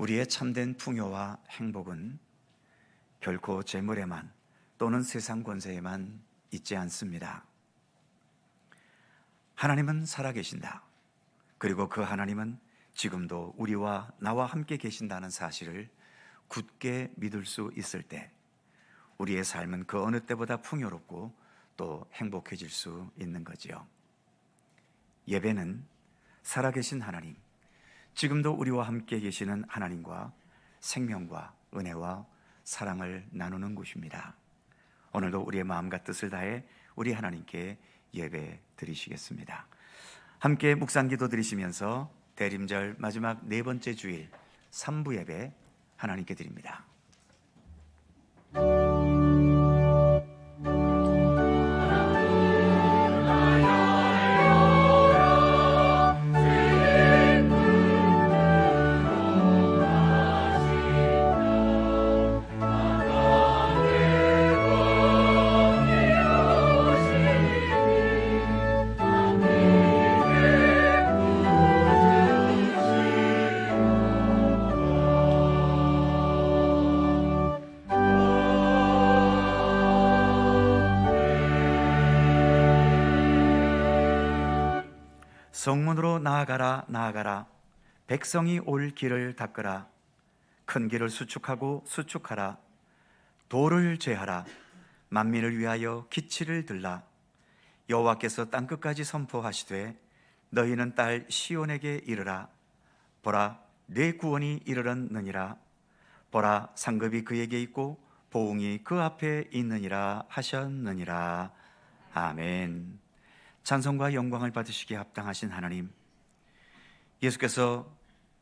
우리의 참된 풍요와 행복은 결코 재물에만 또는 세상 권세에만 있지 않습니다. 하나님은 살아계신다. 그리고 그 하나님은 지금도 우리와 나와 함께 계신다는 사실을 굳게 믿을 수 있을 때 우리의 삶은 그 어느 때보다 풍요롭고 또 행복해질 수 있는 거지요. 예배는 살아계신 하나님, 지금도 우리와 함께 계시는 하나님과 생명과 은혜와 사랑을 나누는 곳입니다. 오늘도 우리의 마음과 뜻을 다해 우리 하나님께 예배 드리시겠습니다. 함께 묵상기도 드리시면서 대림절 마지막 네 번째 주일 3부 예배 하나님께 드립니다. 성문으로 나아가라 나아가라. 백성이 올 길을 닦으라. 큰 길을 수축하고 수축하라. 돌을 제하라. 만민을 위하여 기치를 들라. 여호와께서 땅끝까지 선포하시되 너희는 딸 시온에게 이르라. 보라, 내 구원이 이르렀느니라. 보라, 상급이 그에게 있고 보응이 그 앞에 있느니라 하셨느니라. 아멘. 찬송과 영광을 받으시기에 합당하신 하나님, 예수께서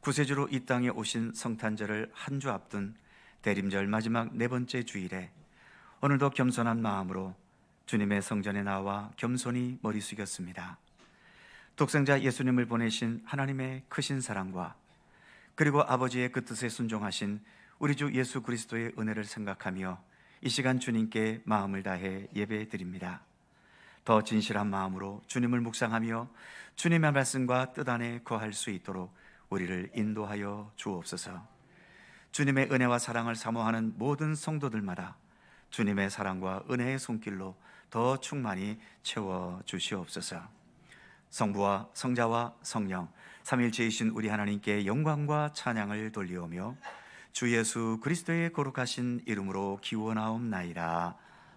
구세주로 이 땅에 오신 성탄절을 한 주 앞둔 대림절 마지막 네 번째 주일에 오늘도 겸손한 마음으로 주님의 성전에 나와 겸손히 머리 숙였습니다. 독생자 예수님을 보내신 하나님의 크신 사랑과 그리고 아버지의 그 뜻에 순종하신 우리 주 예수 그리스도의 은혜를 생각하며 이 시간 주님께 마음을 다해 예배드립니다. 더 진실한 마음으로 주님을 묵상하며 주님의 말씀과 뜻 안에 거할 수 있도록 우리를 인도하여 주옵소서. 주님의 은혜와 사랑을 사모하는 모든 성도들마다 주님의 사랑과 은혜의 손길로 더 충만히 채워 주시옵소서. 성부와 성자와 성령 삼일체이신 우리 하나님께 영광과 찬양을 돌리오며 주 예수 그리스도의 거룩하신 이름으로 기원하옵나이다.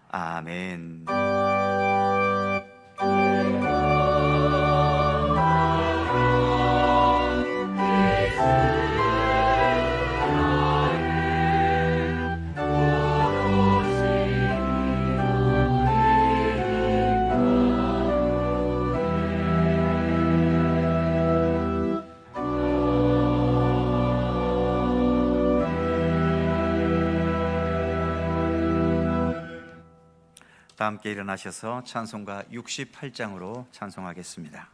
아멘. 다 함께 일어나셔서 찬송가 68장으로 찬송하겠습니다.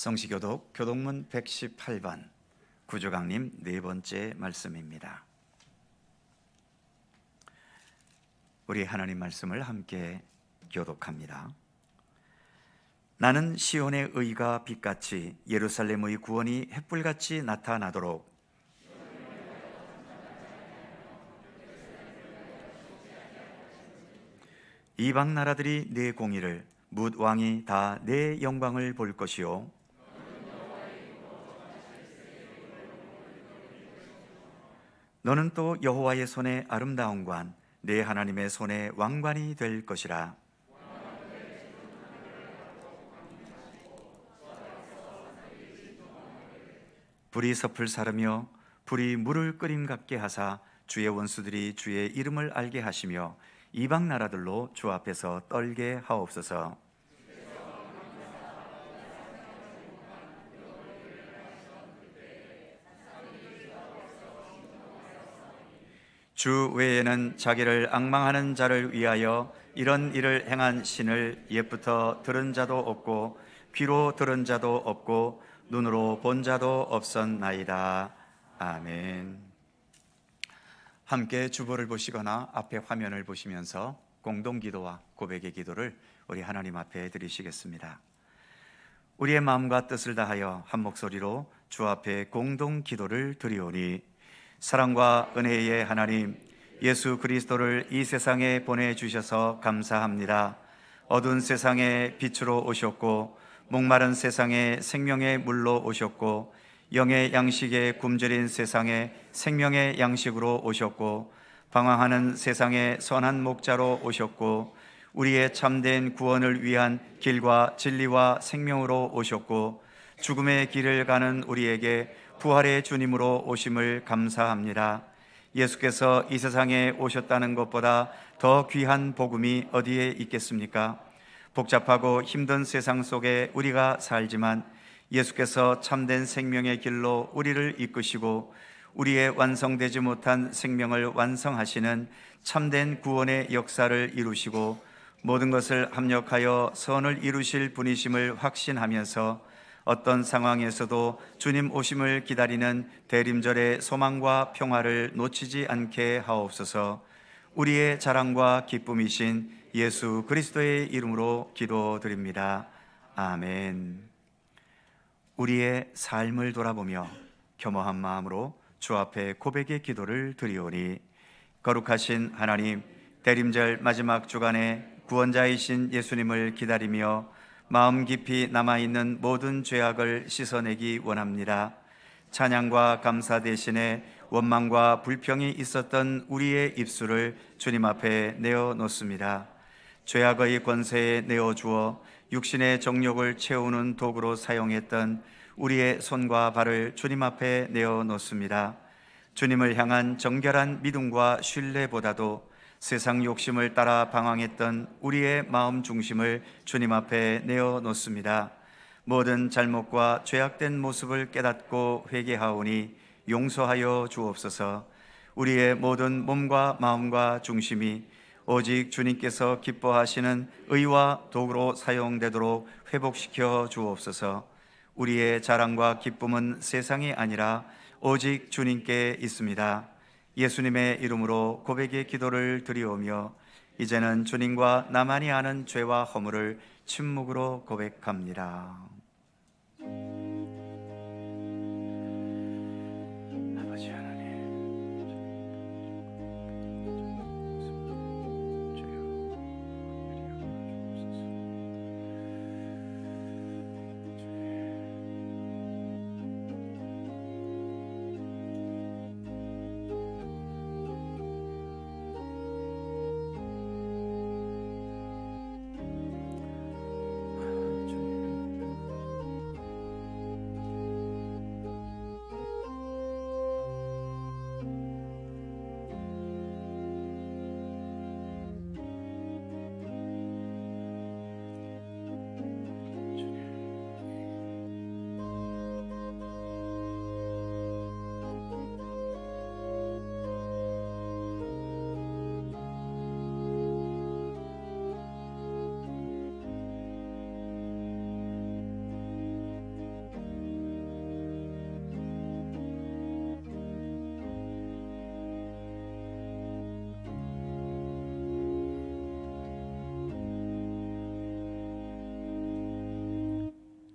성시교독 교독문 118번 구조강님 네 번째 말씀입니다. 우리 하나님 말씀을 함께 교독합니다. 나는 시온의 의가 빛같이 예루살렘의 구원이 햇불같이 나타나도록 이방 나라들이 네 공의를 뭇 왕이 다 네 영광을 볼 것이요 너는 또 여호와의 손의 아름다운 관 네 하나님의 손의 왕관이 될 것이라. 불이 섭을 사르며 불이 물을 끓임 같게 하사 주의 원수들이 주의 이름을 알게 하시며 이방 나라들로 주 앞에서 떨게 하옵소서. 주 외에는 자기를 앙망하는 자를 위하여 이런 일을 행한 신을 옛부터 들은 자도 없고 귀로 들은 자도 없고 눈으로 본 자도 없었나이다. 아멘. 함께 주보를 보시거나 앞에 화면을 보시면서 공동기도와 고백의 기도를 우리 하나님 앞에 드리시겠습니다. 우리의 마음과 뜻을 다하여 한 목소리로 주 앞에 공동기도를 드리오니 사랑과 은혜의 하나님, 예수 그리스도를 이 세상에 보내주셔서 감사합니다. 어두운 세상에 빛으로 오셨고 목마른 세상에 생명의 물로 오셨고 영의 양식에 굶주린 세상에 생명의 양식으로 오셨고 방황하는 세상에 선한 목자로 오셨고 우리의 참된 구원을 위한 길과 진리와 생명으로 오셨고 죽음의 길을 가는 우리에게 부활의 주님으로 오심을 감사합니다. 예수께서 이 세상에 오셨다는 것보다 더 귀한 복음이 어디에 있겠습니까? 복잡하고 힘든 세상 속에 우리가 살지만 예수께서 참된 생명의 길로 우리를 이끄시고 우리의 완성되지 못한 생명을 완성하시는 참된 구원의 역사를 이루시고 모든 것을 합력하여 선을 이루실 분이심을 확신하면서 어떤 상황에서도 주님 오심을 기다리는 대림절의 소망과 평화를 놓치지 않게 하옵소서. 우리의 자랑과 기쁨이신 예수 그리스도의 이름으로 기도드립니다. 아멘. 우리의 삶을 돌아보며 겸허한 마음으로 주 앞에 고백의 기도를 드리오니 거룩하신 하나님, 대림절 마지막 주간에 구원자이신 예수님을 기다리며 마음 깊이 남아있는 모든 죄악을 씻어내기 원합니다. 찬양과 감사 대신에 원망과 불평이 있었던 우리의 입술을 주님 앞에 내어놓습니다. 죄악의 권세에 내어주어 육신의 정욕을 채우는 도구로 사용했던 우리의 손과 발을 주님 앞에 내어놓습니다. 주님을 향한 정결한 믿음과 신뢰보다도 세상 욕심을 따라 방황했던 우리의 마음 중심을 주님 앞에 내어놓습니다. 모든 잘못과 죄악된 모습을 깨닫고 회개하오니 용서하여 주옵소서. 우리의 모든 몸과 마음과 중심이 오직 주님께서 기뻐하시는 의와 도구로 사용되도록 회복시켜 주옵소서. 우리의 자랑과 기쁨은 세상이 아니라 오직 주님께 있습니다. 예수님의 이름으로 고백의 기도를 드리오며 이제는 주님과 나만이 아는 죄와 허물을 침묵으로 고백합니다. 아버지 하나님,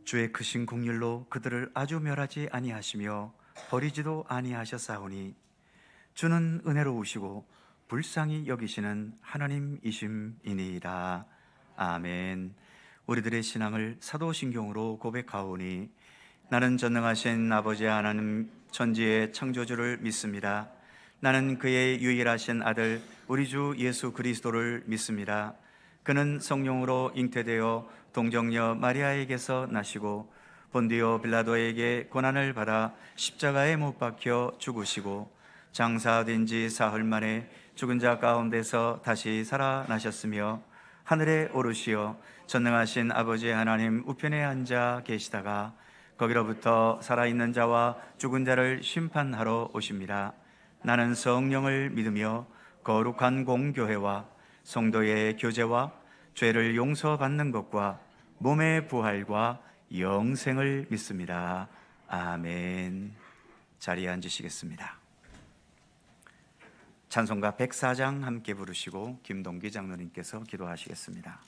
주의 크신 긍휼로 그들을 아주 멸하지 아니하시며 버리지도 아니하셨사오니 주는 은혜로우시고 불쌍히 여기시는 하나님이심이니이다. 아멘. 우리들의 신앙을 사도신경으로 고백하오니 나는 전능하신 아버지 하나님 천지의 창조주를 믿습니다. 나는 그의 유일하신 아들 우리 주 예수 그리스도를 믿습니다. 그는 성령으로 잉태되어 동정녀 마리아에게서 나시고 본디오 빌라도에게 고난을 받아 십자가에 못 박혀 죽으시고 장사된 지 사흘 만에 죽은 자 가운데서 다시 살아나셨으며 하늘에 오르시어 전능하신 아버지 하나님 우편에 앉아 계시다가 거기로부터 살아있는 자와 죽은 자를 심판하러 오십니다. 나는 성령을 믿으며 거룩한 공교회와 성도의 교제와 죄를 용서받는 것과 몸의 부활과 영생을 믿습니다. 아멘. 자리에 앉으시겠습니다. 찬송가 104장 함께 부르시고 김동기 장로님께서 기도하시겠습니다.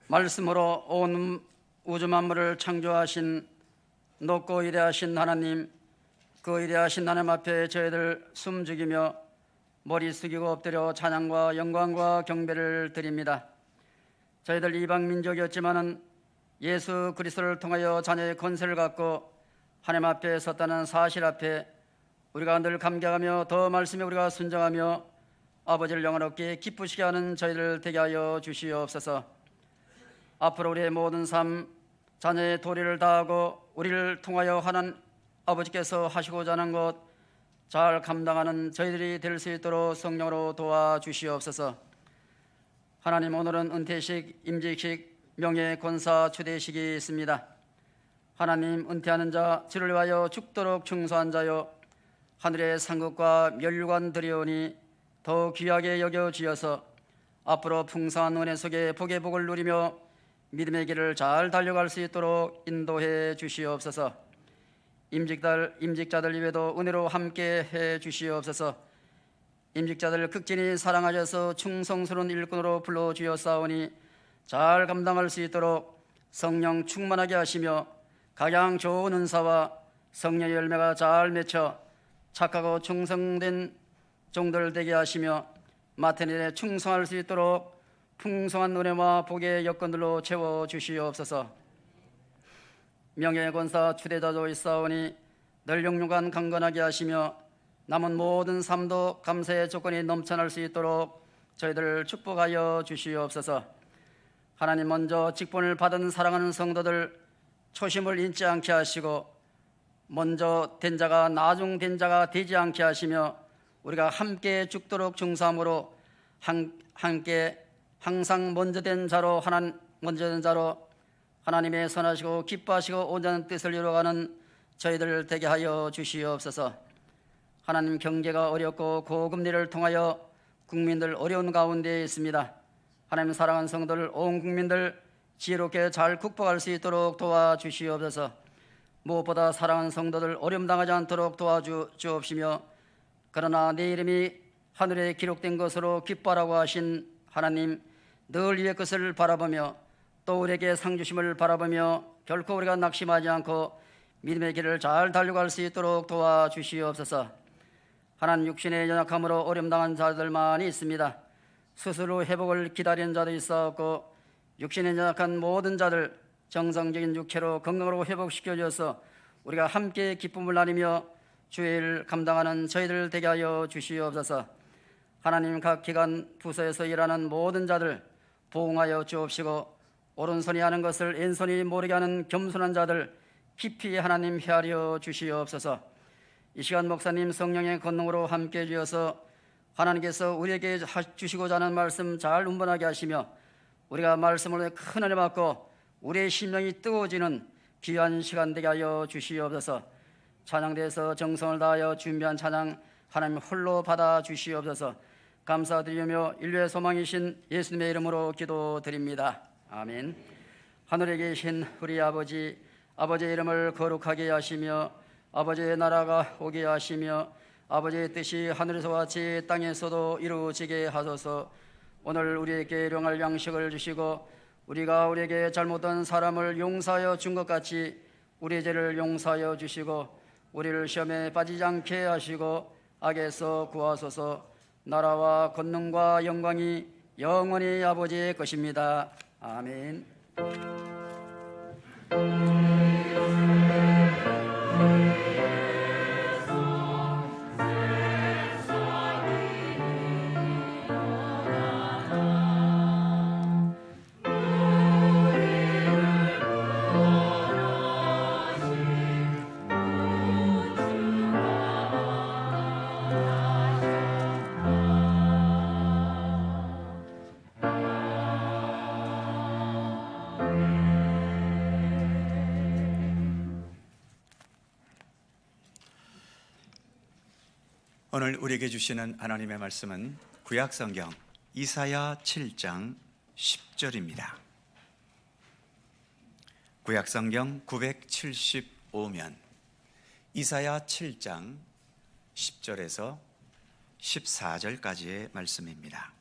말씀으로 온 우주 만물을 창조하신 높고 위대하신 하나님, 그 위대하신 하나님 앞에 저희들 숨죽이며 머리 숙이고 엎드려 찬양과 영광과 경배를 드립니다. 저희들 이방 민족이었지만은 예수 그리스도를 통하여 자녀의 권세를 갖고 하나님 앞에 섰다는 사실 앞에 우리가 늘 감격하며 더 말씀에 우리가 순종하며 아버지를 영원롭게 기쁘시게 하는 저희를 되게 하여 주시옵소서. 앞으로 우리의 모든 삶, 자녀의 도리를 다하고 우리를 통하여 하는 아버지께서 하시고자 하는 것 잘 감당하는 저희들이 될 수 있도록 성령으로 도와주시옵소서. 하나님, 오늘은 은퇴식, 임직식, 명예, 권사, 추대식이 있습니다. 하나님, 은퇴하는 자, 주를 위하여 죽도록 충성한 자요 하늘의 상급과 면류관 드리오니 더욱 귀하게 여겨주셔서 앞으로 풍성한 은혜 속에 복의 복을 누리며 믿음의 길을 잘 달려갈 수 있도록 인도해 주시옵소서. 임직자들 이외에도 은혜로 함께 해 주시옵소서. 임직자들 극진히 사랑하셔서 충성스러운 일꾼으로 불러주셨사오니 잘 감당할 수 있도록 성령 충만하게 하시며 가장 좋은 은사와 성령의 열매가 잘 맺혀 착하고 충성된 종들 되게 하시며 맡은 일에 충성할 수 있도록 풍성한 은혜와 복의 여건들로 채워주시옵소서. 명예의 권사 추대자도 있사오니 늘 영육간 강건하게 하시며 남은 모든 삶도 감사의 조건이 넘쳐날 수 있도록 저희들을 축복하여 주시옵소서. 하나님, 먼저 직분을 받은 사랑하는 성도들 초심을 잃지 않게 하시고 먼저 된 자가 나중 된 자가 되지 않게 하시며 우리가 함께 죽도록 중사함으로 함께 항상 먼저 된 자로 하나님의 선하시고 기뻐하시고 온전한 뜻을 이루어가는 저희들 되게 하여 주시옵소서. 하나님, 경제가 어렵고 고금리를 통하여 국민들 어려운 가운데 있습니다. 하나님, 사랑하는 성도들 온 국민들 지혜롭게 잘 극복할 수 있도록 도와주시옵소서. 무엇보다 사랑하는 성도들 어려움 당하지 않도록 도와주옵시며 그러나 내 이름이 하늘에 기록된 것으로 기뻐하라고 하신 하나님, 늘 이의 것을 바라보며 또 우리에게 상 주심을 바라보며 결코 우리가 낙심하지 않고 믿음의 길을 잘 달려갈 수 있도록 도와주시옵소서. 하나님, 육신의 연약함으로 어려움 당한 자들만이 있습니다. 스스로 회복을 기다리는 자도 있었고 육신의 연약한 모든 자들 정상적인 육체로 건강으로 회복시켜 주어서 우리가 함께 기쁨을 나누며 주의 일을 감당하는 저희들 되게 하여 주시옵소서. 하나님, 각 기관 부서에서 일하는 모든 자들 보응하여 주옵시고 오른손이 하는 것을 왼손이 모르게 하는 겸손한 자들 깊이 하나님 헤아려 주시옵소서. 이 시간 목사님 성령의 권능으로 함께 해주셔서 하나님께서 우리에게 주시고자 하는 말씀 잘 운반하게 하시며 우리가 말씀으로 큰 은혜 받고 우리의 심령이 뜨거워지는 귀한 시간 되게 하여 주시옵소서. 찬양대에서 정성을 다하여 준비한 찬양 하나님 홀로 받아 주시옵소서. 감사드리며 인류의 소망이신 예수님의 이름으로 기도드립니다. 아멘. 하늘에 계신 우리 아버지의 이름을 거룩하게 하시며 아버지의 나라가 오게 하시며 아버지의 뜻이 하늘에서 같이 땅에서도 이루어지게 하소서. 오늘 우리에게 일용할 양식을 주시고 우리가 우리에게 잘못한 사람을 용서하여 준 것 같이 우리의 죄를 용서하여 주시고 우리를 시험에 빠지지 않게 하시고 악에서 구하소서. 나라와 권능과 영광이 영원히 아버지의 것입니다. 아멘. 오늘 우리에게 주시는 하나님의 말씀은 구약성경 이사야 7장 10절입니다. 구약성경 975면 이사야 7장 10절에서 14절까지의 말씀입니다.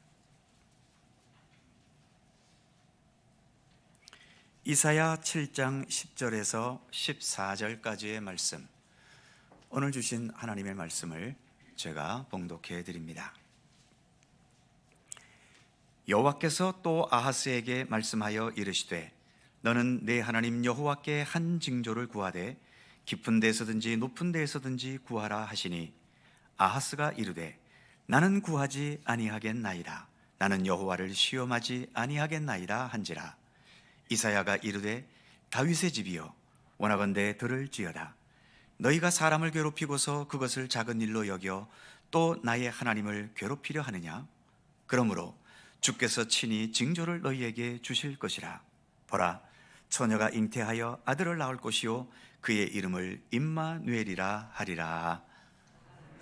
이사야 7장 10절에서 14절까지의 말씀, 오늘 주신 하나님의 말씀을 제가 봉독해 드립니다. 여호와께서 또 아하스에게 말씀하여 이르시되 너는 내 하나님 여호와께 한 징조를 구하되 깊은 데서든지 높은 데서든지 구하라 하시니 아하스가 이르되 나는 구하지 아니하겠나이다. 나는 여호와를 시험하지 아니하겠나이다 한지라. 이사야가 이르되 다윗의 집이여 원하건대 들을지어다. 너희가 사람을 괴롭히고서 그것을 작은 일로 여겨 또 나의 하나님을 괴롭히려 하느냐? 그러므로 주께서 친히 징조를 너희에게 주실 것이라. 보라, 처녀가 잉태하여 아들을 낳을 것이요 그의 이름을 임마누엘이라 하리라.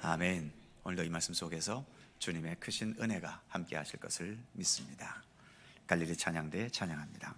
아멘. 오늘도 이 말씀 속에서 주님의 크신 은혜가 함께 하실 것을 믿습니다. 갈릴리 찬양대 찬양합니다.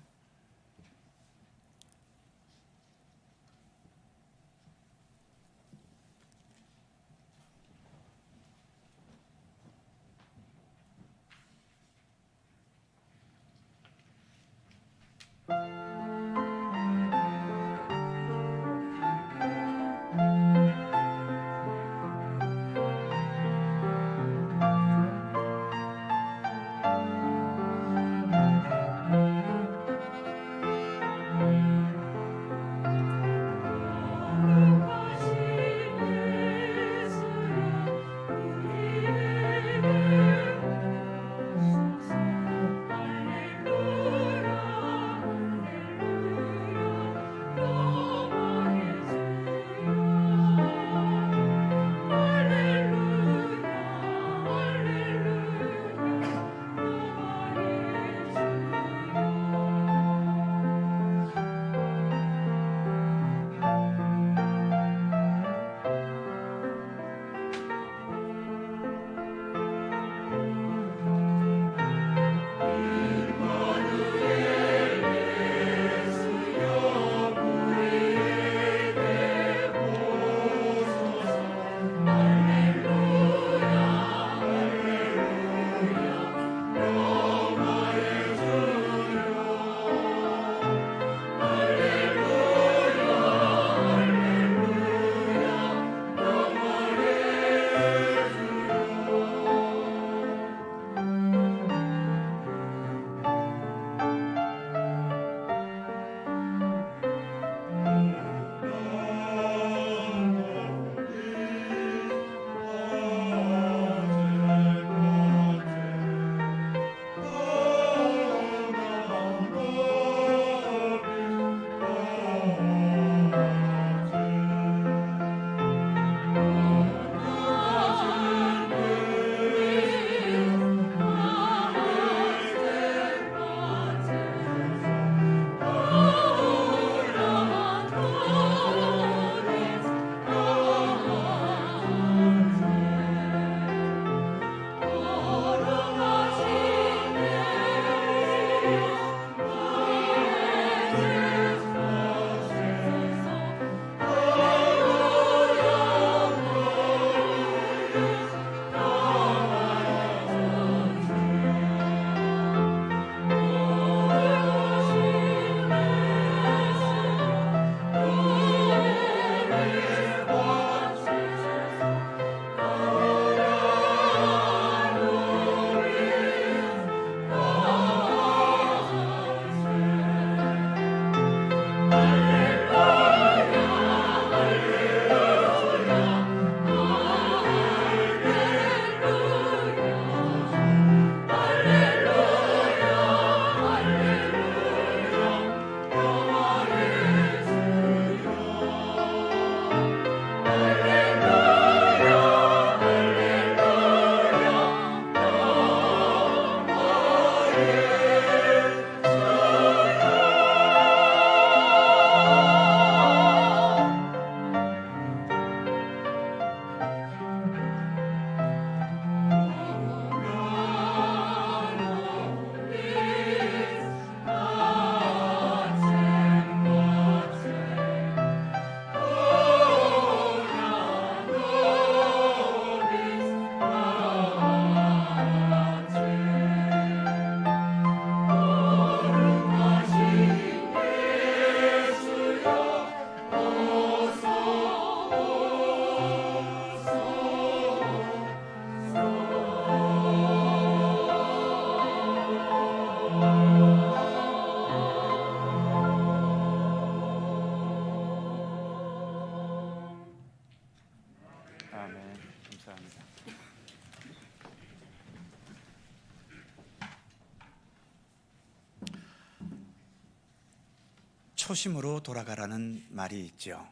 초심으로 돌아가라는 말이 있죠.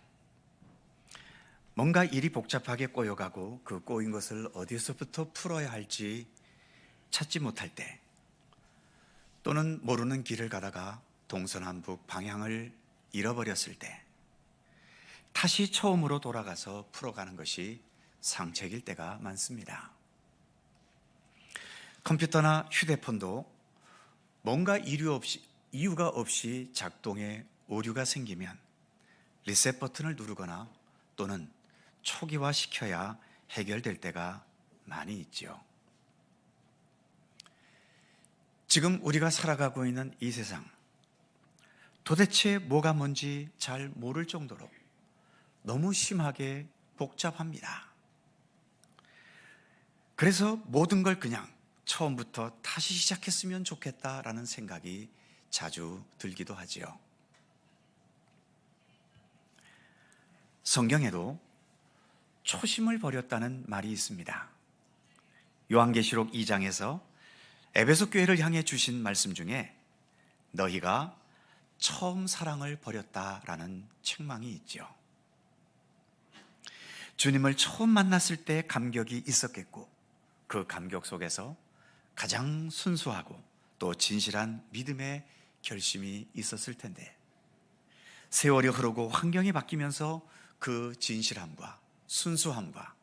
뭔가 일이 복잡하게 꼬여가고 그 꼬인 것을 어디서부터 풀어야 할지 찾지 못할 때, 또는 모르는 길을 가다가 동서남북 방향을 잃어버렸을 때 다시 처음으로 돌아가서 풀어가는 것이 상책일 때가 많습니다. 컴퓨터나 휴대폰도 뭔가 이유가 없이 작동에 오류가 생기면 리셋 버튼을 누르거나 또는 초기화시켜야 해결될 때가 많이 있죠. 지금 우리가 살아가고 있는 이 세상, 도대체 뭐가 뭔지 잘 모를 정도로 너무 심하게 복잡합니다. 그래서 모든 걸 그냥 처음부터 다시 시작했으면 좋겠다라는 생각이 자주 들기도 하지요. 성경에도 초심을 버렸다는 말이 있습니다. 요한계시록 2장에서 에베소 교회를 향해 주신 말씀 중에 너희가 처음 사랑을 버렸다라는 책망이 있죠. 주님을 처음 만났을 때 감격이 있었겠고 그 감격 속에서 가장 순수하고 또 진실한 믿음의 결심이 있었을 텐데, 세월이 흐르고 환경이 바뀌면서 그 진실함과 순수함과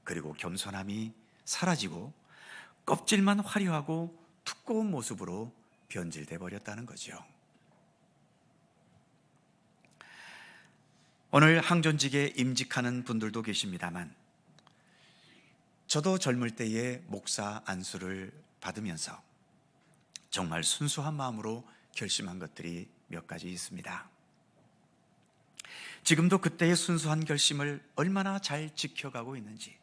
그리고 겸손함이 사라지고 껍질만 화려하고 두꺼운 모습으로 변질돼 버렸다는 거죠. 오늘 항존직에 임직하는 분들도 계십니다만, 저도 젊을 때에 목사 안수를 받으면서 정말 순수한 마음으로 결심한 것들이 몇 가지 있습니다. 지금도 그때의 순수한 결심을 얼마나 잘 지켜가고 있는지,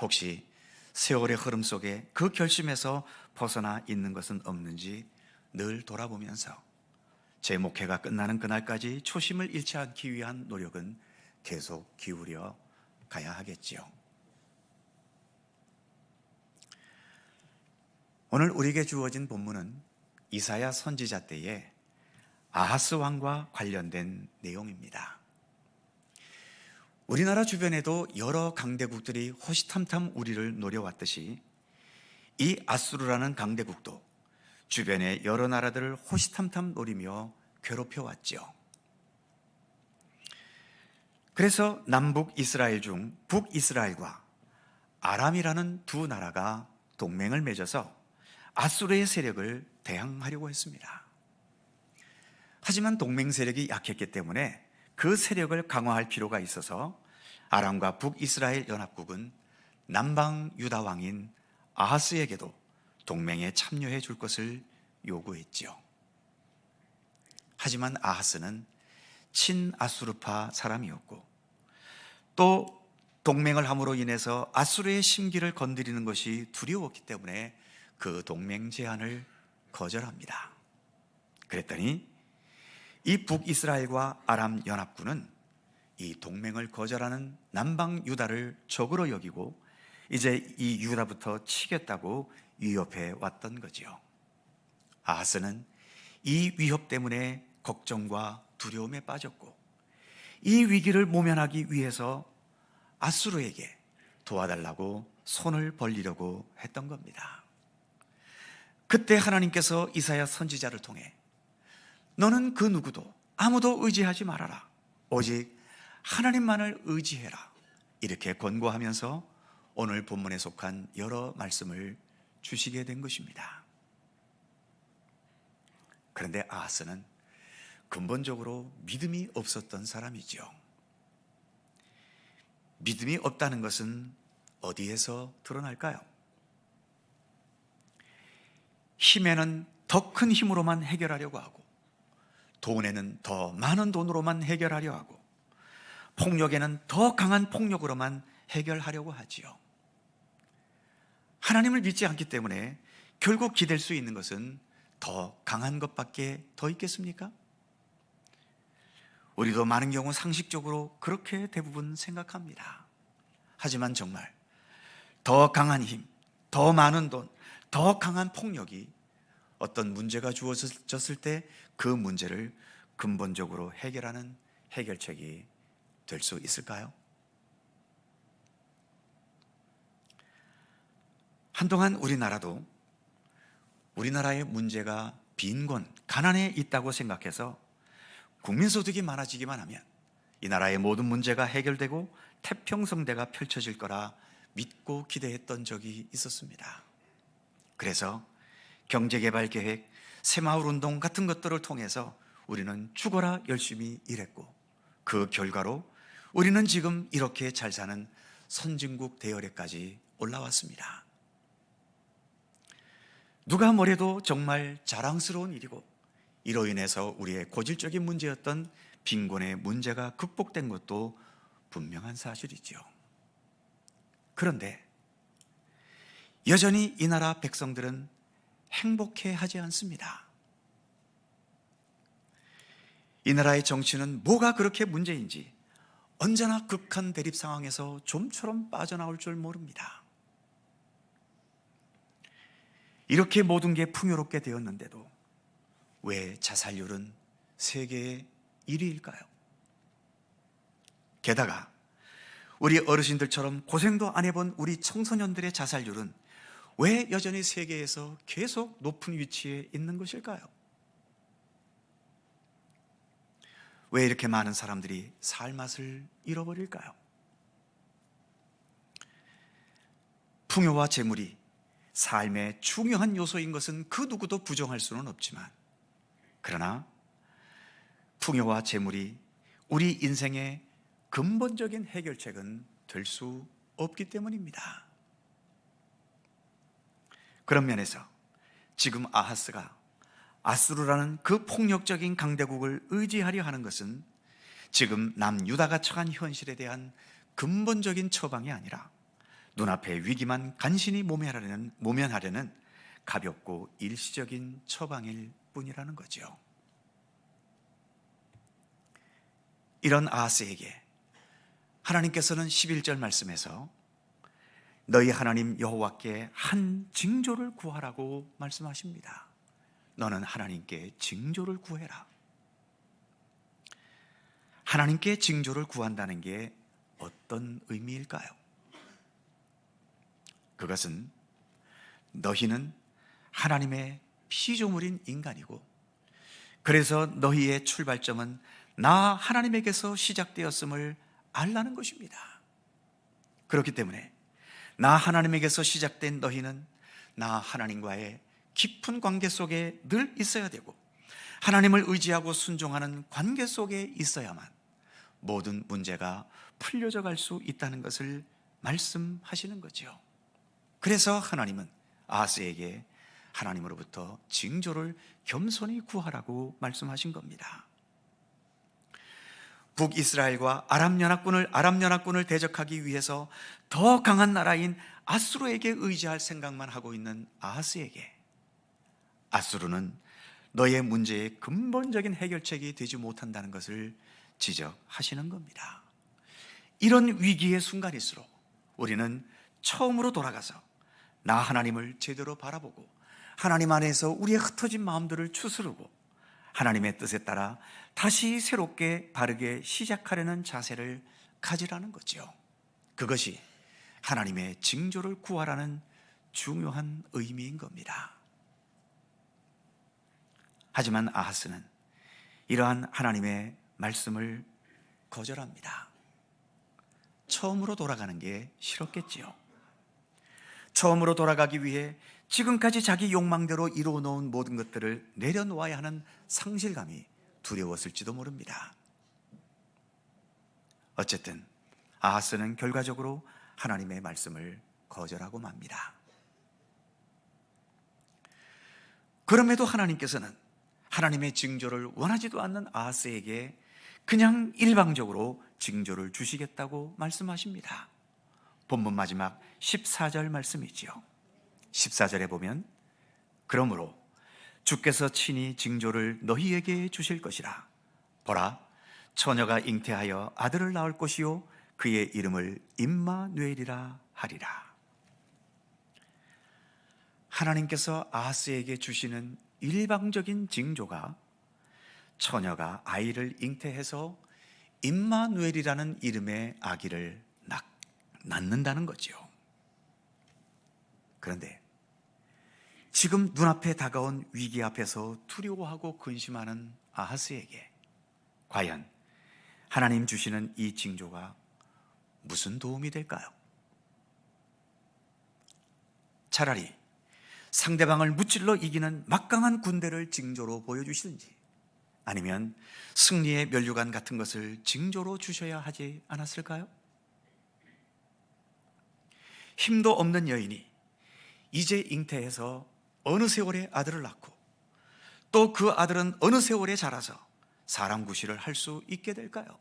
혹시 세월의 흐름 속에 그 결심에서 벗어나 있는 것은 없는지 늘 돌아보면서 제 목회가 끝나는 그날까지 초심을 잃지 않기 위한 노력은 계속 기울여 가야 하겠지요. 오늘 우리에게 주어진 본문은 이사야 선지자 때의 아하스 왕과 관련된 내용입니다. 우리나라 주변에도 여러 강대국들이 호시탐탐 우리를 노려왔듯이 이 아수르라는 강대국도 주변의 여러 나라들을 호시탐탐 노리며 괴롭혀왔죠. 그래서 남북 이스라엘 중 북이스라엘과 아람이라는 두 나라가 동맹을 맺어서 아수르의 세력을 대항하려고 했습니다. 하지만 동맹 세력이 약했기 때문에 그 세력을 강화할 필요가 있어서 아람과 북이스라엘 연합국은 남방 유다 왕인 아하스에게도 동맹에 참여해 줄 것을 요구했지요. 하지만 아하스는 친아수르파 사람이었고 또 동맹을 함으로 인해서 아수르의 심기를 건드리는 것이 두려웠기 때문에 그 동맹 제안을 거절합니다. 그랬더니 이 북이스라엘과 아람 연합군은 이 동맹을 거절하는 남방 유다를 적으로 여기고 이제 이 유다부터 치겠다고 위협해 왔던 거지요. 아하스는 이 위협 때문에 걱정과 두려움에 빠졌고 이 위기를 모면하기 위해서 아수르에게 도와달라고 손을 벌리려고 했던 겁니다. 그때 하나님께서 이사야 선지자를 통해 너는 그 누구도 아무도 의지하지 말아라. 오직 하나님만을 의지해라. 이렇게 권고하면서 오늘 본문에 속한 여러 말씀을 주시게 된 것입니다. 그런데 아하스는 근본적으로 믿음이 없었던 사람이죠. 믿음이 없다는 것은 어디에서 드러날까요? 힘에는 더 큰 힘으로만 해결하려고 하고, 돈에는 더 많은 돈으로만 해결하려 하고, 폭력에는 더 강한 폭력으로만 해결하려고 하지요. 하나님을 믿지 않기 때문에 결국 기댈 수 있는 것은 더 강한 것밖에 더 있겠습니까? 우리도 많은 경우 상식적으로 그렇게 대부분 생각합니다. 하지만 정말 더 강한 힘, 더 많은 돈, 더 강한 폭력이 어떤 문제가 주어졌을 때 그 문제를 근본적으로 해결하는 해결책이 될 수 있을까요? 한동안 우리나라의 문제가 빈곤, 가난에 있다고 생각해서 국민소득이 많아지기만 하면 이 나라의 모든 문제가 해결되고 태평성대가 펼쳐질 거라 믿고 기대했던 적이 있었습니다. 그래서 경제개발계획, 새마을운동 같은 것들을 통해서 우리는 죽어라 열심히 일했고, 그 결과로 우리는 지금 이렇게 잘 사는 선진국 대열에까지 올라왔습니다. 누가 뭐래도 정말 자랑스러운 일이고, 이로 인해서 우리의 고질적인 문제였던 빈곤의 문제가 극복된 것도 분명한 사실이죠. 그런데 여전히 이 나라 백성들은 행복해하지 않습니다. 이 나라의 정치는 뭐가 그렇게 문제인지 언제나 극한 대립 상황에서 좀처럼 빠져나올 줄 모릅니다. 이렇게 모든 게 풍요롭게 되었는데도 왜 자살률은 세계 1위일까요? 게다가 우리 어르신들처럼 고생도 안 해본 우리 청소년들의 자살률은 왜 여전히 세계에서 계속 높은 위치에 있는 것일까요? 왜 이렇게 많은 사람들이 살 맛을 잃어버릴까요? 풍요와 재물이 삶의 중요한 요소인 것은 그 누구도 부정할 수는 없지만, 그러나 풍요와 재물이 우리 인생의 근본적인 해결책은 될 수 없기 때문입니다. 그런 면에서 지금 아하스가 아수르라는 그 폭력적인 강대국을 의지하려 하는 것은 지금 남유다가 처한 현실에 대한 근본적인 처방이 아니라 눈앞의 위기만 간신히 모면하려는 가볍고 일시적인 처방일 뿐이라는 거죠. 이런 아하스에게 하나님께서는 11절 말씀에서 너희 하나님 여호와께 한 징조를 구하라고 말씀하십니다. 너는 하나님께 징조를 구해라. 하나님께 징조를 구한다는 게 어떤 의미일까요? 그것은 너희는 하나님의 피조물인 인간이고, 그래서 너희의 출발점은 나 하나님에게서 시작되었음을 알라는 것입니다. 그렇기 때문에 나 하나님에게서 시작된 너희는 나 하나님과의 깊은 관계 속에 늘 있어야 되고, 하나님을 의지하고 순종하는 관계 속에 있어야만 모든 문제가 풀려져 갈 수 있다는 것을 말씀하시는 거죠. 그래서 하나님은 아하스에게 하나님으로부터 징조를 겸손히 구하라고 말씀하신 겁니다. 북이스라엘과 아람 연합군을 대적하기 위해서 더 강한 나라인 아수르에게 의지할 생각만 하고 있는 아하스에게 아수르는 너의 문제의 근본적인 해결책이 되지 못한다는 것을 지적하시는 겁니다. 이런 위기의 순간일수록 우리는 처음으로 돌아가서 나 하나님을 제대로 바라보고 하나님 안에서 우리의 흩어진 마음들을 추스르고 하나님의 뜻에 따라 다시 새롭게 바르게 시작하려는 자세를 가지라는 거죠. 그것이 하나님의 징조를 구하라는 중요한 의미인 겁니다. 하지만 아하스는 이러한 하나님의 말씀을 거절합니다. 처음으로 돌아가는 게 싫었겠지요. 처음으로 돌아가기 위해 지금까지 자기 욕망대로 이루어 놓은 모든 것들을 내려놓아야 하는 상실감이 두려웠을지도 모릅니다. 어쨌든 아하스는 결과적으로 하나님의 말씀을 거절하고 맙니다. 그럼에도 하나님께서는 하나님의 징조를 원하지도 않는 아하스에게 그냥 일방적으로 징조를 주시겠다고 말씀하십니다. 본문 마지막 14절 말씀이지요. 14절에 보면 그러므로 주께서 친히 징조를 너희에게 주실 것이라. 보라, 처녀가 잉태하여 아들을 낳을 것이요 그의 이름을 임마누엘이라 하리라. 하나님께서 아하스에게 주시는 일방적인 징조가 처녀가 아이를 잉태해서 임마누엘이라는 이름의 아기를 낳는다는 거죠. 그런데 지금 눈앞에 다가온 위기 앞에서 두려워하고 근심하는 아하스에게 과연 하나님 주시는 이 징조가 무슨 도움이 될까요? 차라리 상대방을 무찔러 이기는 막강한 군대를 징조로 보여주시든지, 아니면 승리의 면류관 같은 것을 징조로 주셔야 하지 않았을까요? 힘도 없는 여인이 이제 잉태해서 어느 세월에 아들을 낳고 또 그 아들은 어느 세월에 자라서 사람 구실을 할 수 있게 될까요?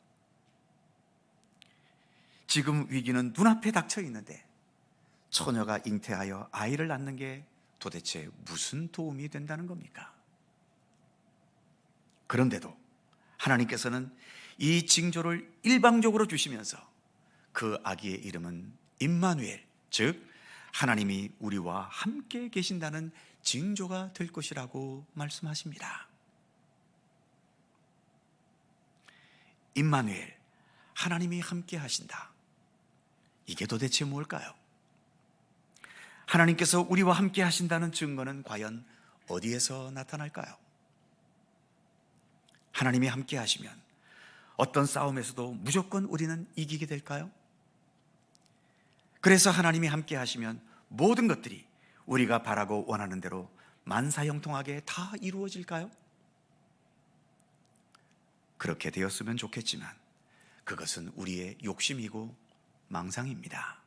지금 위기는 눈앞에 닥쳐 있는데 처녀가 잉태하여 아이를 낳는 게 도대체 무슨 도움이 된다는 겁니까? 그런데도 하나님께서는 이 징조를 일방적으로 주시면서 그 아기의 이름은 임마누엘, 즉 하나님이 우리와 함께 계신다는 징조가 될 것이라고 말씀하십니다. 임마누엘, 하나님이 함께 하신다. 이게 도대체 뭘까요? 하나님께서 우리와 함께 하신다는 증거는 과연 어디에서 나타날까요? 하나님이 함께 하시면 어떤 싸움에서도 무조건 우리는 이기게 될까요? 그래서 하나님이 함께 하시면 모든 것들이 우리가 바라고 원하는 대로 만사형통하게 다 이루어질까요? 그렇게 되었으면 좋겠지만 그것은 우리의 욕심이고 망상입니다.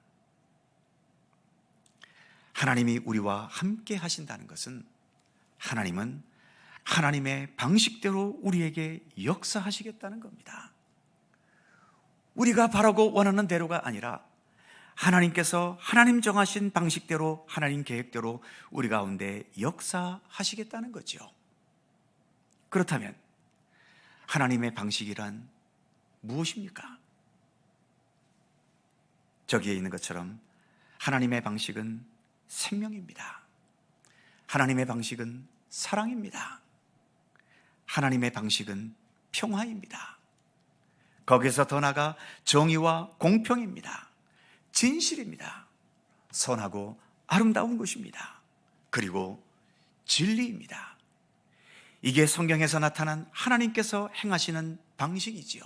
하나님이 우리와 함께 하신다는 것은 하나님은 하나님의 방식대로 우리에게 역사하시겠다는 겁니다. 우리가 바라고 원하는 대로가 아니라 하나님께서 하나님 정하신 방식대로, 하나님 계획대로 우리 가운데 역사하시겠다는 거죠. 그렇다면 하나님의 방식이란 무엇입니까? 저기에 있는 것처럼 하나님의 방식은 생명입니다. 하나님의 방식은 사랑입니다. 하나님의 방식은 평화입니다. 거기서 더 나아가 정의와 공평입니다. 진실입니다. 선하고 아름다운 것입니다. 그리고 진리입니다. 이게 성경에서 나타난 하나님께서 행하시는 방식이지요.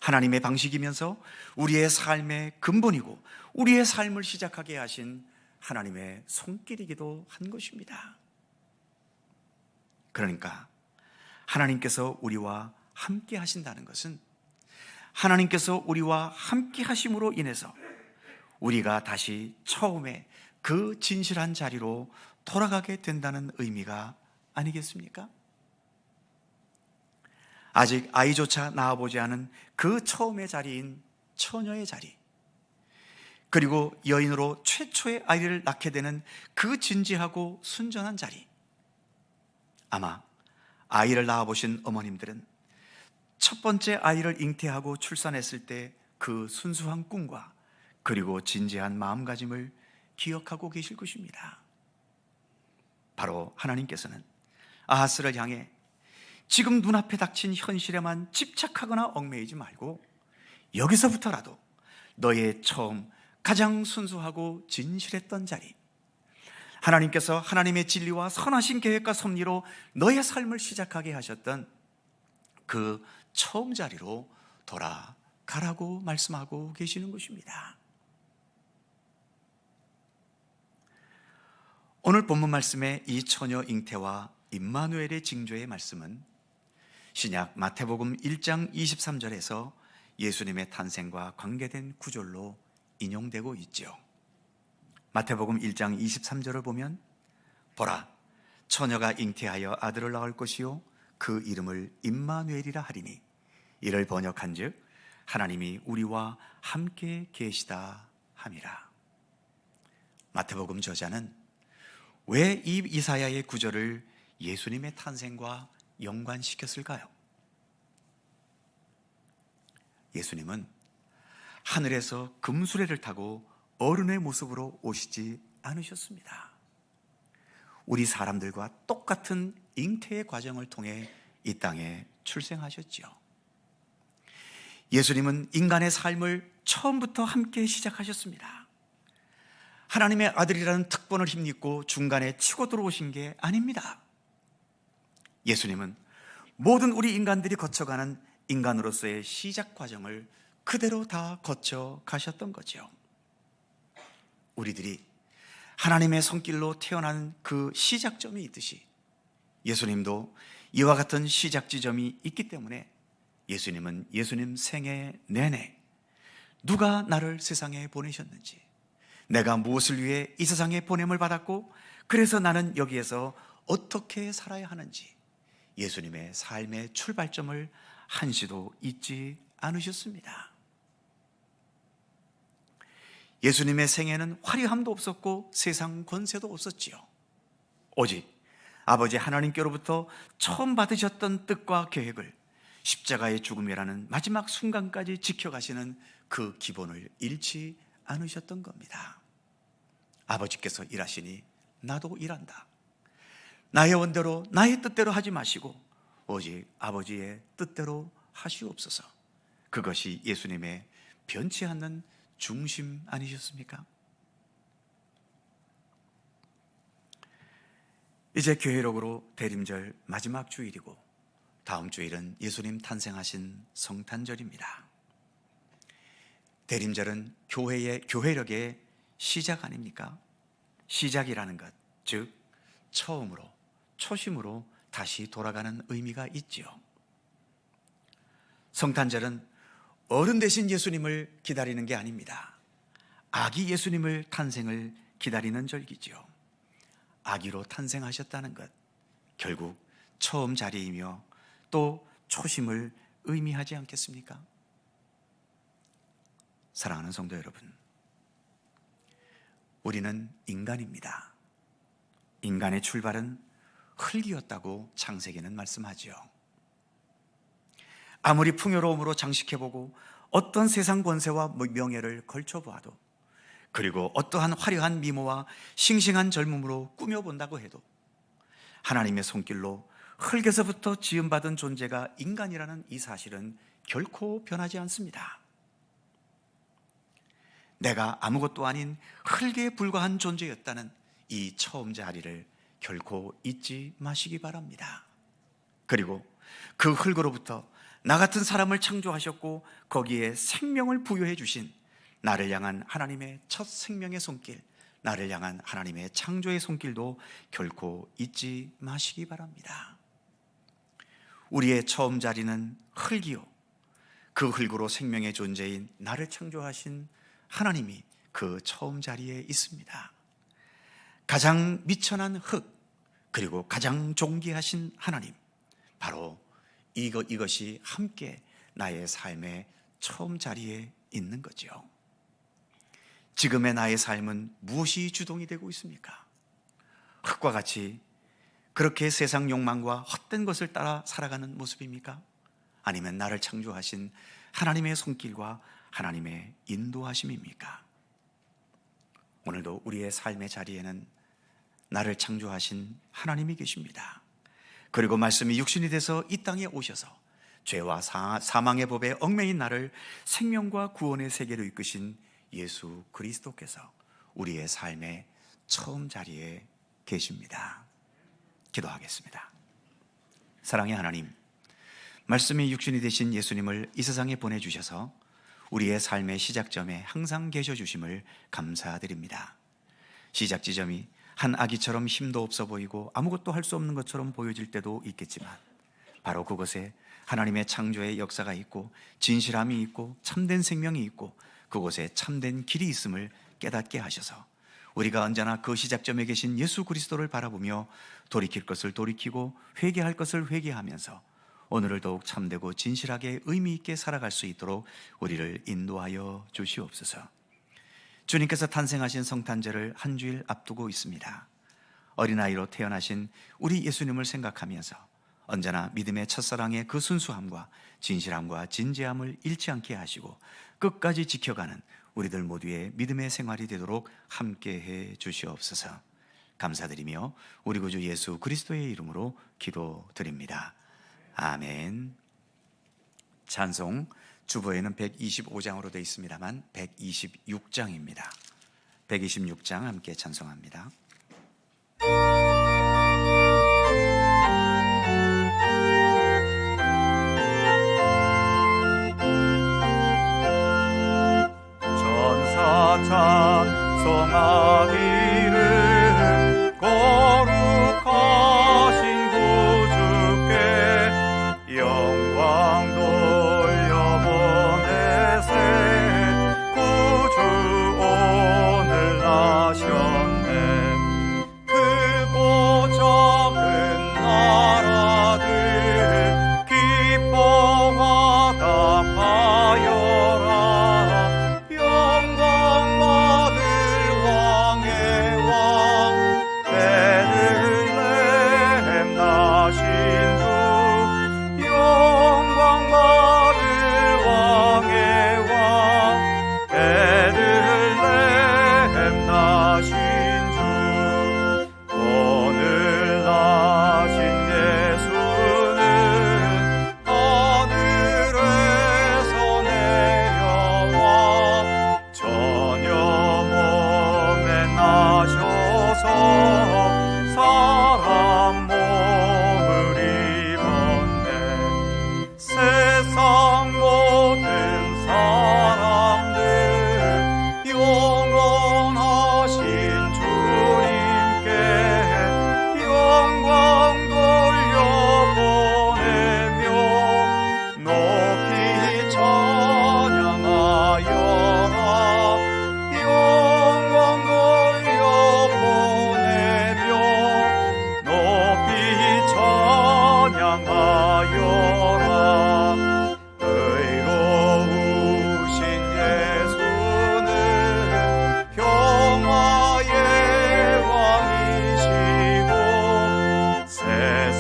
하나님의 방식이면서 우리의 삶의 근본이고 우리의 삶을 시작하게 하신 하나님의 손길이기도 한 것입니다. 그러니까 하나님께서 우리와 함께 하신다는 것은 하나님께서 우리와 함께 하심으로 인해서 우리가 다시 처음에 그 진실한 자리로 돌아가게 된다는 의미가 아니겠습니까? 아직 아이조차 낳아보지 않은 그 처음의 자리인 처녀의 자리, 그리고 여인으로 최초의 아이를 낳게 되는 그 진지하고 순전한 자리, 아마 아이를 낳아보신 어머님들은 첫 번째 아이를 잉태하고 출산했을 때 그 순수한 꿈과 그리고 진지한 마음가짐을 기억하고 계실 것입니다. 바로 하나님께서는 아하스를 향해 지금 눈앞에 닥친 현실에만 집착하거나 얽매이지 말고 여기서부터라도 너의 처음 가장 순수하고 진실했던 자리, 하나님께서 하나님의 진리와 선하신 계획과 섭리로 너의 삶을 시작하게 하셨던 그 처음 자리로 돌아가라고 말씀하고 계시는 것입니다. 오늘 본문 말씀의 이 처녀 잉태와 임마누엘의 징조의 말씀은 신약 마태복음 1장 23절에서 예수님의 탄생과 관계된 구절로 인용되고 있죠. 마태복음 1장 23절을 보면 보라, 처녀가 잉태하여 아들을 낳을 것이요 그 이름을 임마누엘이라 하리니 이를 번역한즉 하나님이 우리와 함께 계시다 함이라. 마태복음 저자는 왜 이 이사야의 구절을 예수님의 탄생과 연관시켰을까요? 예수님은 하늘에서 금수레를 타고 어른의 모습으로 오시지 않으셨습니다. 우리 사람들과 똑같은 잉태의 과정을 통해 이 땅에 출생하셨지요. 예수님은 인간의 삶을 처음부터 함께 시작하셨습니다. 하나님의 아들이라는 특권을 힘입고 중간에 치고 들어오신 게 아닙니다. 예수님은 모든 우리 인간들이 거쳐가는 인간으로서의 시작 과정을 그대로 다 거쳐 가셨던 거죠. 우리들이 하나님의 손길로 태어나는 그 시작점이 있듯이 예수님도 이와 같은 시작 지점이 있기 때문에 예수님은 예수님 생애 내내 누가 나를 세상에 보내셨는지, 내가 무엇을 위해 이 세상에 보냄을 받았고 그래서 나는 여기에서 어떻게 살아야 하는지 예수님의 삶의 출발점을 한시도 잊지 않으셨습니다. 예수님의 생애는 화려함도 없었고 세상 권세도 없었지요. 오직 아버지 하나님께로부터 처음 받으셨던 뜻과 계획을 십자가의 죽음이라는 마지막 순간까지 지켜가시는 그 기본을 잃지 않으셨던 겁니다. 아버지께서 일하시니 나도 일한다. 나의 원대로 나의 뜻대로 하지 마시고 오직 아버지의 뜻대로 하시옵소서. 그것이 예수님의 변치 않는 중심 아니셨습니까? 이제 교회록으로 대림절 마지막 주일이고 다음 주일은 예수님 탄생하신 성탄절입니다. 대림절은 교회력의 시작 아닙니까? 시작이라는 것, 즉 처음으로, 초심으로 다시 돌아가는 의미가 있지요. 성탄절은 어른 되신 예수님을 기다리는 게 아닙니다. 아기 예수님을 탄생을 기다리는 절기지요. 아기로 탄생하셨다는 것, 결국 처음 자리이며 또 초심을 의미하지 않겠습니까? 사랑하는 성도 여러분, 우리는 인간입니다. 인간의 출발은 흙이었다고 창세기는 말씀하죠. 아무리 풍요로움으로 장식해보고 어떤 세상 권세와 명예를 걸쳐보아도, 그리고 어떠한 화려한 미모와 싱싱한 젊음으로 꾸며본다고 해도 하나님의 손길로 흙에서부터 지음받은 존재가 인간이라는 이 사실은 결코 변하지 않습니다. 내가 아무것도 아닌 흙에 불과한 존재였다는 이 처음 자리를 결코 잊지 마시기 바랍니다. 그리고 그 흙으로부터 나 같은 사람을 창조하셨고 거기에 생명을 부여해 주신 나를 향한 하나님의 첫 생명의 손길, 나를 향한 하나님의 창조의 손길도 결코 잊지 마시기 바랍니다. 우리의 처음 자리는 흙이요, 그 흙으로 생명의 존재인 나를 창조하신 하나님이 그 처음 자리에 있습니다. 가장 미천한 흙, 그리고 가장 존귀하신 하나님, 바로 이것이 함께 나의 삶의 처음 자리에 있는 거죠. 지금의 나의 삶은 무엇이 주동이 되고 있습니까? 흙과 같이 그렇게 세상 욕망과 헛된 것을 따라 살아가는 모습입니까? 아니면 나를 창조하신 하나님의 손길과 하나님의 인도하심입니까? 오늘도 우리의 삶의 자리에는 나를 창조하신 하나님이 계십니다. 그리고 말씀이 육신이 돼서 이 땅에 오셔서 죄와 사망의 법에 얽매인 나를 생명과 구원의 세계로 이끄신 예수 그리스도께서 우리의 삶의 처음 자리에 계십니다. 기도하겠습니다. 사랑의 하나님, 말씀이 육신이 되신 예수님을 이 세상에 보내주셔서 우리의 삶의 시작점에 항상 계셔주심을 감사드립니다. 시작 지점이 한 아기처럼 힘도 없어 보이고 아무것도 할 수 없는 것처럼 보여질 때도 있겠지만 바로 그곳에 하나님의 창조의 역사가 있고 진실함이 있고 참된 생명이 있고 그곳에 참된 길이 있음을 깨닫게 하셔서 우리가 언제나 그 시작점에 계신 예수 그리스도를 바라보며 돌이킬 것을 돌이키고 회개할 것을 회개하면서 오늘을 더욱 참되고 진실하게 의미 있게 살아갈 수 있도록 우리를 인도하여 주시옵소서. 주님께서 탄생하신 성탄절을 한 주일 앞두고 있습니다. 어린아이로 태어나신 우리 예수님을 생각하면서 언제나 믿음의 첫사랑의 그 순수함과 진실함과 진지함을 잃지 않게 하시고 끝까지 지켜가는 우리들 모두의 믿음의 생활이 되도록 함께해 주시옵소서. 감사드리며 우리 구주 예수 그리스도의 이름으로 기도드립니다. 아멘. 찬송 주보에는 125장으로 되어 있습니다만 126장입니다. 126장 함께 찬송합니다. 전사 찬송하기를 거룩하신 구주께 영광 돌려보내세. 구주 오늘 나셨네. 크고 작은 나라들 기뻐하다 하여라. 영광 받을 왕의 왕 베들레헴 나신 주. 영광 받을 왕의 왕 베들레헴 나신 주. 오늘 나신 예수는 하늘에서 내려와 전혀 몸에 나셔서 사람 몸을 입었네. 세상 모든 사람들 영원하신 주님께 영광 돌려보내며 높이 찬양하여라. 영광 돌려보내며 높이 찬양하여라. 의로우신 예수는 평화의 왕이시고 세상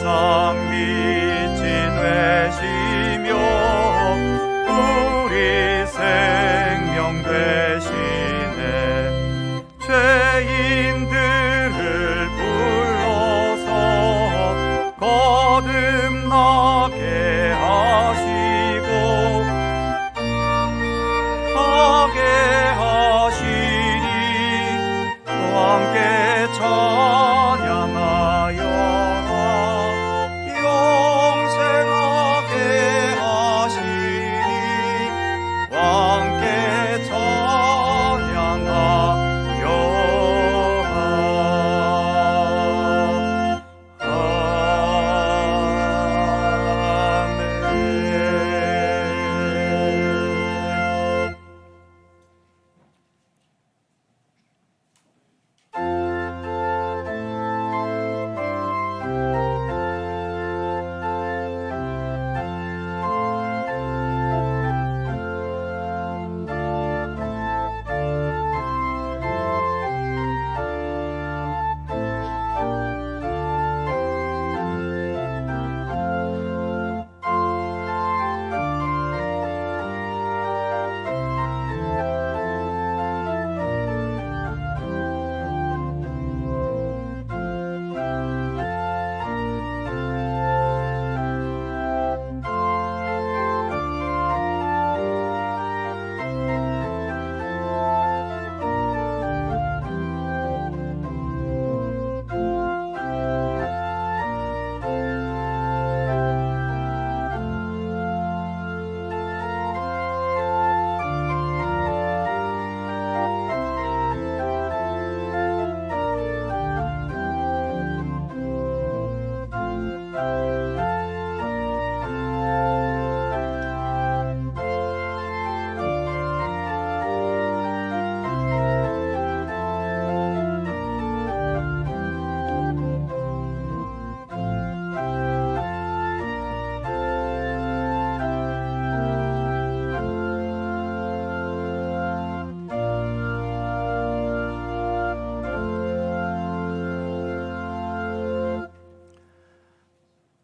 빛이 되시며 우리 생명 되시네. 죄인들을 불러서 거듭나게 하시고 가게 하시니 함께 찬양하여라. 영생하게 하시니 함께 찬양하여라. 아멘.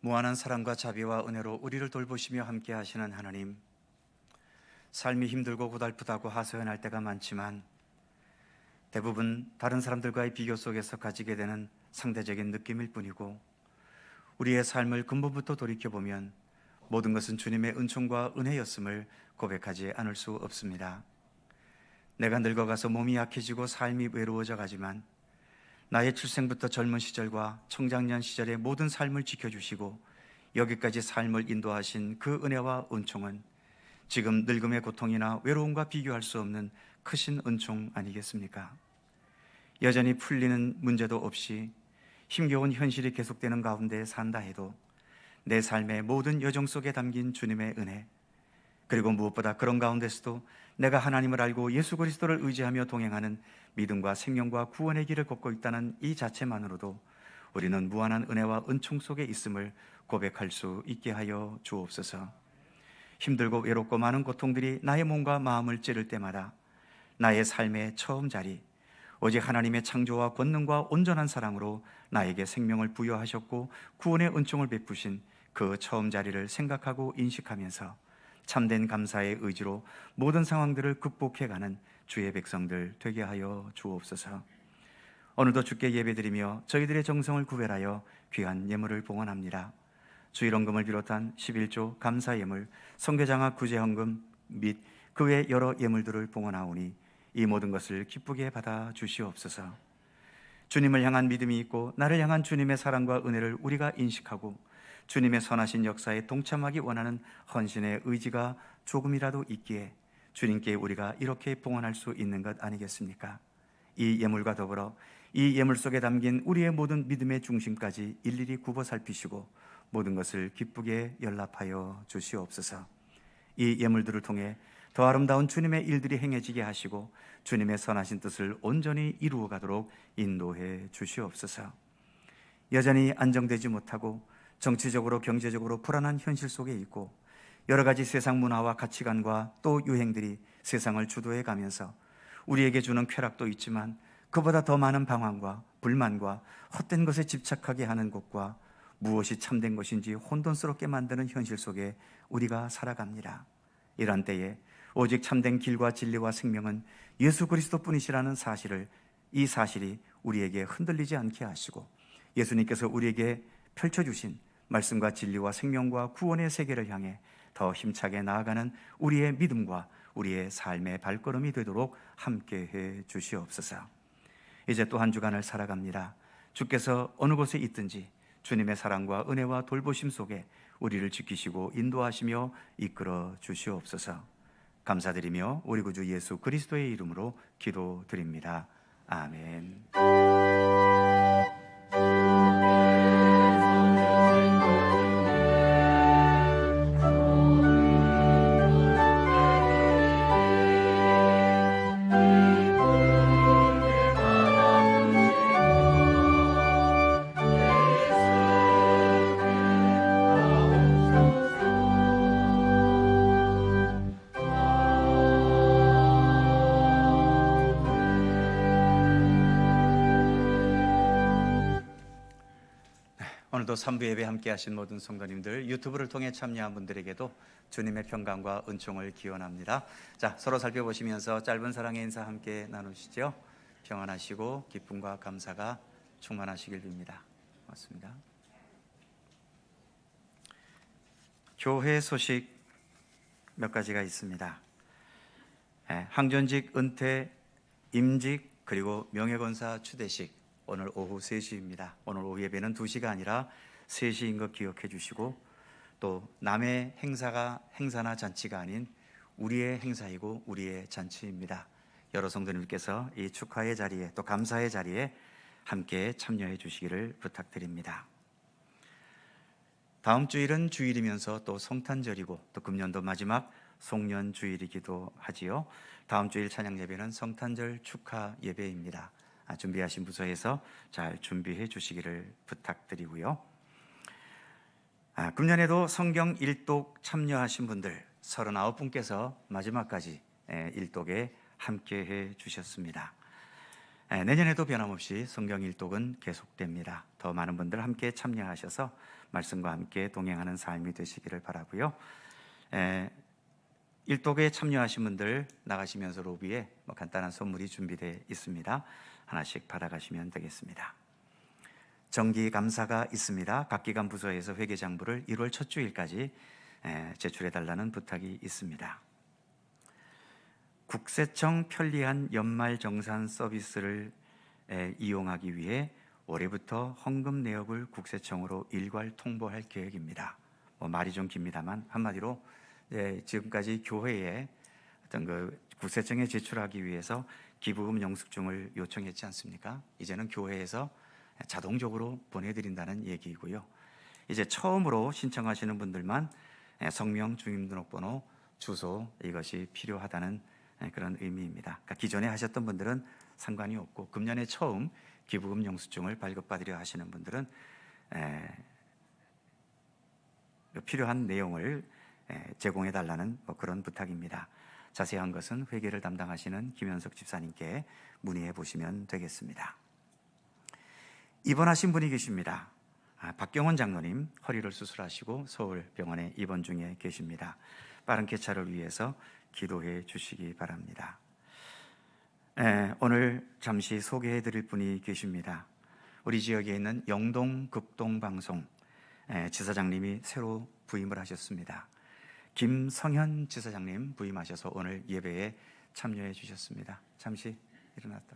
무한한 사랑과 자비와 은혜로 우리를 돌보시며 함께 하시는 하나님, 삶이 힘들고 고달프다고 하소연할 때가 많지만 대부분 다른 사람들과의 비교 속에서 가지게 되는 상대적인 느낌일 뿐이고, 우리의 삶을 근본부터 돌이켜보면 모든 것은 주님의 은총과 은혜였음을 고백하지 않을 수 없습니다. 내가 늙어가서 몸이 약해지고 삶이 외로워져 가지만 나의 출생부터 젊은 시절과 청장년 시절의 모든 삶을 지켜주시고 여기까지 삶을 인도하신 그 은혜와 은총은 지금 늙음의 고통이나 외로움과 비교할 수 없는 크신 은총 아니겠습니까? 여전히 풀리는 문제도 없이 힘겨운 현실이 계속되는 가운데 산다 해도 내 삶의 모든 여정 속에 담긴 주님의 은혜, 그리고 무엇보다 그런 가운데서도 내가 하나님을 알고 예수 그리스도를 의지하며 동행하는 믿음과 생명과 구원의 길을 걷고 있다는 이 자체만으로도 우리는 무한한 은혜와 은총 속에 있음을 고백할 수 있게 하여 주옵소서. 힘들고 외롭고 많은 고통들이 나의 몸과 마음을 찌를 때마다 나의 삶의 처음 자리, 오직 하나님의 창조와 권능과 온전한 사랑으로 나에게 생명을 부여하셨고 구원의 은총을 베푸신 그 처음 자리를 생각하고 인식하면서 참된 감사의 의지로 모든 상황들을 극복해가는 주의 백성들 되게 하여 주옵소서. 오늘도 주께 예배드리며 저희들의 정성을 구별하여 귀한 예물을 봉헌합니다. 주일헌금을 비롯한 11조 감사예물, 성교장학 구제헌금 및 그 외 여러 예물들을 봉헌하오니 이 모든 것을 기쁘게 받아 주시옵소서. 주님을 향한 믿음이 있고 나를 향한 주님의 사랑과 은혜를 우리가 인식하고 주님의 선하신 역사에 동참하기 원하는 헌신의 의지가 조금이라도 있기에 주님께 우리가 이렇게 봉헌할 수 있는 것 아니겠습니까? 이 예물과 더불어 이 예물 속에 담긴 우리의 모든 믿음의 중심까지 일일이 굽어 살피시고 모든 것을 기쁘게 연락하여 주시옵소서. 이 예물들을 통해 더 아름다운 주님의 일들이 행해지게 하시고 주님의 선하신 뜻을 온전히 이루어 가도록 인도해 주시옵소서. 여전히 안정되지 못하고 정치적으로 경제적으로 불안한 현실 속에 있고 여러 가지 세상 문화와 가치관과 또 유행들이 세상을 주도해 가면서 우리에게 주는 쾌락도 있지만 그보다 더 많은 방황과 불만과 헛된 것에 집착하게 하는 것과 무엇이 참된 것인지 혼돈스럽게 만드는 현실 속에 우리가 살아갑니다. 이런 때에 오직 참된 길과 진리와 생명은 예수 그리스도뿐이시라는 사실을, 이 사실이 우리에게 흔들리지 않게 하시고 예수님께서 우리에게 펼쳐주신 말씀과 진리와 생명과 구원의 세계를 향해 더 힘차게 나아가는 우리의 믿음과 우리의 삶의 발걸음이 되도록 함께해 주시옵소서. 이제 또 한 주간을 살아갑니다. 주께서 어느 곳에 있든지 주님의 사랑과 은혜와 돌보심 속에 우리를 지키시고 인도하시며 이끌어 주시옵소서. 감사드리며 우리 구주 예수 그리스도의 이름으로 기도드립니다. 아멘. 오늘도 3부 예배 함께 하신 모든 성도님들, 유튜브를 통해 참여한 분들에게도 주님의 평강과 은총을 기원합니다. 자, 서로 살펴보시면서 짧은 사랑의 인사 함께 나누시죠. 평안하시고 기쁨과 감사가 충만하시길 빕니다. 고맙습니다. 교회 소식 몇 가지가 있습니다. 항전직 은퇴, 임직, 그리고 명예권사 추대식 오늘 오후 3시입니다. 오늘 오후 예배는 2시가 아니라 3시인 것 기억해 주시고, 또 남의 행사나 잔치가 아닌 우리의 행사이고 우리의 잔치입니다. 여러 성도님께서 이 축하의 자리에 또 감사의 자리에 함께 참여해 주시기를 부탁드립니다. 다음 주일은 주일이면서 또 성탄절이고 또 금년도 마지막 송년주일이기도 하지요. 다음 주일 찬양 예배는 성탄절 축하 예배입니다. 준비하신 부서에서 잘 준비해 주시기를 부탁드리고요. 금년에도 성경 일독 참여하신 분들 39분께서 마지막까지 일독에 함께해 주셨습니다. 내년에도 변함없이 성경 일독은 계속됩니다. 더 많은 분들 함께 참여하셔서 말씀과 함께 동행하는 삶이 되시기를 바라고요. 일독에 참여하신 분들 나가시면서 로비에 간단한 선물이 준비되어 있습니다. 하나씩 받아가시면 되겠습니다. 정기 감사가 있습니다. 각 기관 부서에서 회계장부를 1월 첫 주일까지 제출해달라는 부탁이 있습니다. 국세청 편리한 연말정산 서비스를 이용하기 위해 올해부터 헌금 내역을 국세청으로 일괄 통보할 계획입니다. 말이 좀 깁니다만 한마디로 지금까지 교회에 어떤 국세청에 제출하기 위해서 기부금 영수증을 요청했지 않습니까? 이제는 교회에서 자동적으로 보내드린다는 얘기이고요. 이제 처음으로 신청하시는 분들만 성명, 주민등록번호, 주소 이것이 필요하다는 그런 의미입니다. 그러니까 기존에 하셨던 분들은 상관이 없고 금년에 처음 기부금 영수증을 발급받으려 하시는 분들은 필요한 내용을 제공해 달라는 그런 부탁입니다. 자세한 것은 회계를 담당하시는 김현석 집사님께 문의해 보시면 되겠습니다. 입원하신 분이 계십니다. 박경원 장로님 허리를 수술하시고 서울병원에 입원 중에 계십니다. 빠른 쾌차를 위해서 기도해 주시기 바랍니다. 오늘 잠시 소개해 드릴 분이 계십니다. 우리 지역에 있는 영동 극동방송 지사장님이 새로 부임을 하셨습니다. 김성현 지사장님 부임하셔서 오늘 예배에 참여해 주셨습니다. 잠시 일어났다.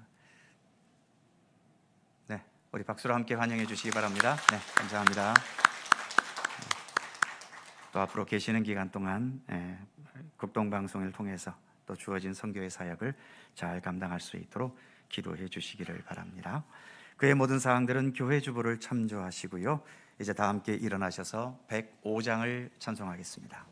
네, 우리 박수로 함께 환영해 주시기 바랍니다. 네, 감사합니다. 또 앞으로 계시는 기간 동안 극동방송을 통해서 또 주어진 선교의 사역을 잘 감당할 수 있도록 기도해 주시기를 바랍니다. 그의 모든 사항들은 교회 주보를 참조하시고요. 이제 다 함께 일어나셔서 105장을 찬송하겠습니다.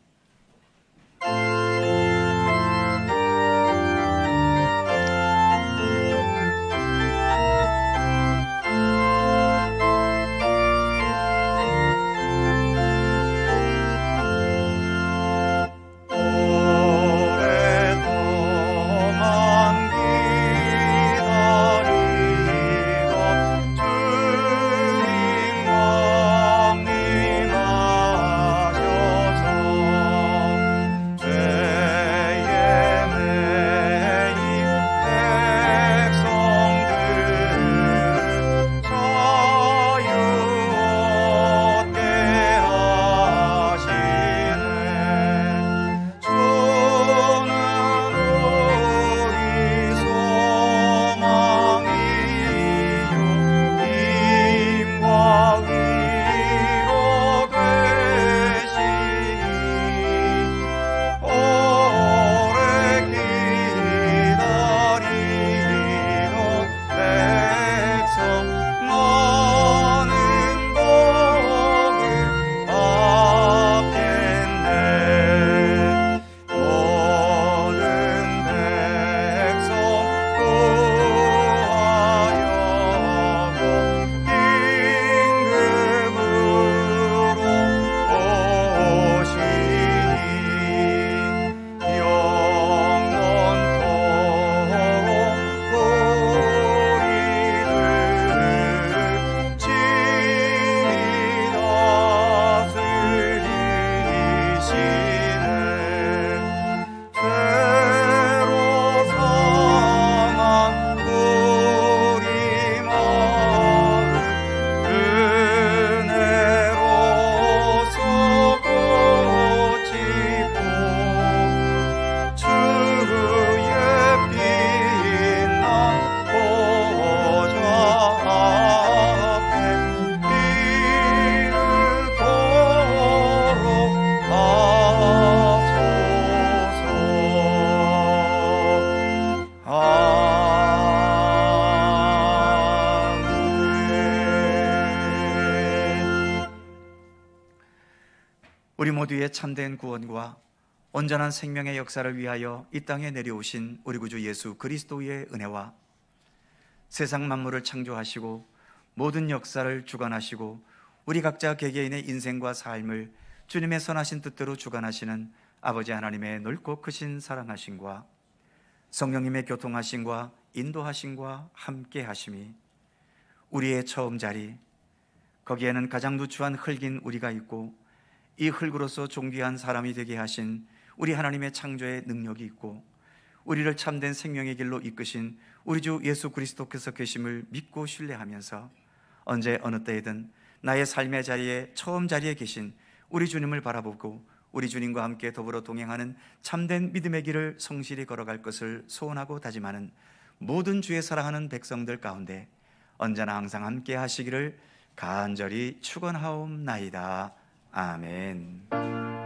우리 모두의 참된 구원과 온전한 생명의 역사를 위하여 이 땅에 내려오신 우리 구주 예수 그리스도의 은혜와 세상 만물을 창조하시고 모든 역사를 주관하시고 우리 각자 개개인의 인생과 삶을 주님의 선하신 뜻대로 주관하시는 아버지 하나님의 넓고 크신 사랑하심과 성령님의 교통하심과 인도하심과 함께 하심이 우리의 처음 자리, 거기에는 가장 누추한 흙인 우리가 있고 이 흙으로서 존귀한 사람이 되게 하신 우리 하나님의 창조의 능력이 있고 우리를 참된 생명의 길로 이끄신 우리 주 예수 그리스도께서 계심을 믿고 신뢰하면서 언제 어느 때이든 나의 삶의 자리에 처음 자리에 계신 우리 주님을 바라보고 우리 주님과 함께 더불어 동행하는 참된 믿음의 길을 성실히 걸어갈 것을 소원하고 다짐하는 모든 주의 사랑하는 백성들 가운데 언제나 항상 함께 하시기를 간절히 축원하옵나이다. 아멘.